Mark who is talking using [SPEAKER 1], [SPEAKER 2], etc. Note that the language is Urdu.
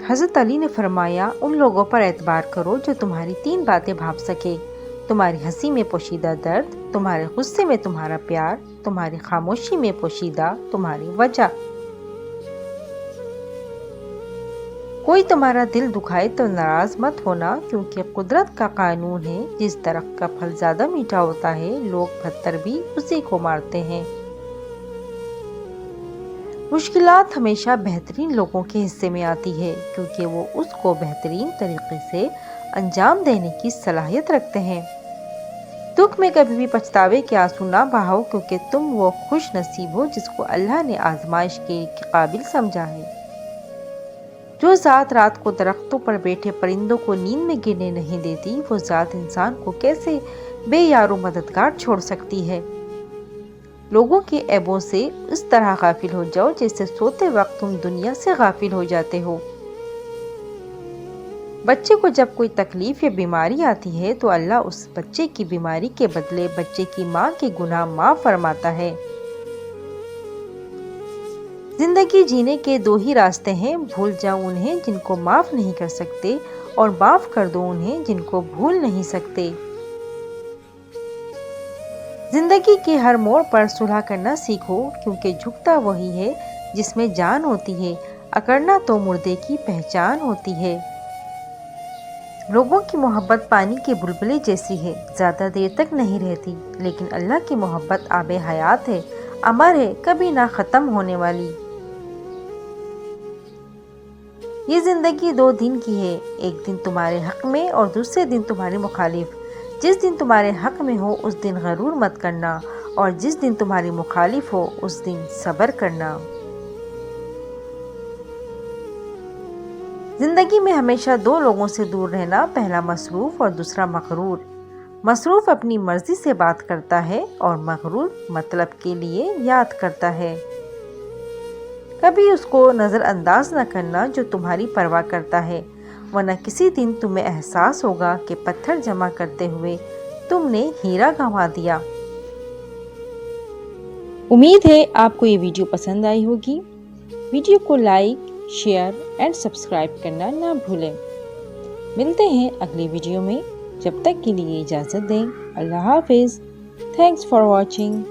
[SPEAKER 1] حضرت علی نے فرمایا، ان لوگوں پر اعتبار کرو جو تمہاری 3 باتیں بھانپ سکے: تمہاری ہنسی میں پوشیدہ درد، تمہارے غصے میں تمہارا پیار، تمہاری خاموشی میں پوشیدہ تمہاری وجہ۔ کوئی تمہارا دل دکھائے تو ناراض مت ہونا، کیونکہ قدرت کا قانون ہے، جس درخت کا پھل زیادہ میٹھا ہوتا ہے، لوگ پتھر بھی اسی کو مارتے ہیں۔ مشکلات ہمیشہ بہترین لوگوں کے حصے میں آتی ہے، کیونکہ وہ اس کو بہترین طریقے سے انجام دینے کی صلاحیت رکھتے ہیں۔ دکھ میں کبھی بھی پچھتاوے کے آنسو نہ بہاؤ، کیونکہ تم وہ خوش نصیب ہو جس کو اللہ نے آزمائش کے قابل سمجھا ہے۔ جو ذات رات کو درختوں پر بیٹھے پرندوں کو نیند میں گرنے نہیں دیتی، وہ ذات انسان کو کیسے بے یار و مددگار چھوڑ سکتی ہے؟ لوگوں کے عیبوں سے اس طرح غافل ہو جاؤ جیسے سوتے وقت تم دنیا سے غافل ہو جاتے ہو۔ بچے کو جب کوئی تکلیف یا بیماری آتی ہے تو اللہ اس بچے کی بیماری کے بدلے بچے کی ماں کے گناہ معاف فرماتا ہے۔ زندگی جینے کے 2 ہی راستے ہیں: بھول جاؤ انہیں جن کو معاف نہیں کر سکتے، اور معاف کر دو انہیں جن کو بھول نہیں سکتے۔ زندگی کے ہر موڑ پر صلح کرنا سیکھو، کیونکہ جھکتا وہی ہے جس میں جان ہوتی ہے، اکڑنا تو مردے کی پہچان ہوتی ہے۔ لوگوں کی محبت پانی کے بلبلے جیسی ہے، زیادہ دیر تک نہیں رہتی، لیکن اللہ کی محبت آب حیات ہے، امر ہے، کبھی نہ ختم ہونے والی۔ یہ زندگی 2 دن کی ہے، ایک دن تمہارے حق میں اور دوسرے دن تمہارے مخالف۔ جس دن تمہارے حق میں ہو اس دن غرور مت کرنا، اور جس دن تمہاری مخالف ہو اس دن صبر کرنا۔ زندگی میں ہمیشہ 2 لوگوں سے دور رہنا، پہلا مصروف اور دوسرا مغرور۔ مصروف اپنی مرضی سے بات کرتا ہے اور مغرور مطلب کے لیے یاد کرتا ہے۔ کبھی اس کو نظر انداز نہ کرنا جو تمہاری پرواہ کرتا ہے، ورنہ کسی دن تمہیں احساس ہوگا کہ پتھر جمع کرتے ہوئے تم نے ہیرا گنوا دیا۔ امید ہے آپ کو یہ ویڈیو پسند آئی ہوگی۔ ویڈیو کو لائک، شیئر اینڈ سبسکرائب کرنا نہ بھولیں۔ ملتے ہیں اگلی ویڈیو میں، جب تک کے لیے اجازت دیں۔ اللہ حافظ۔ Thanks for watching.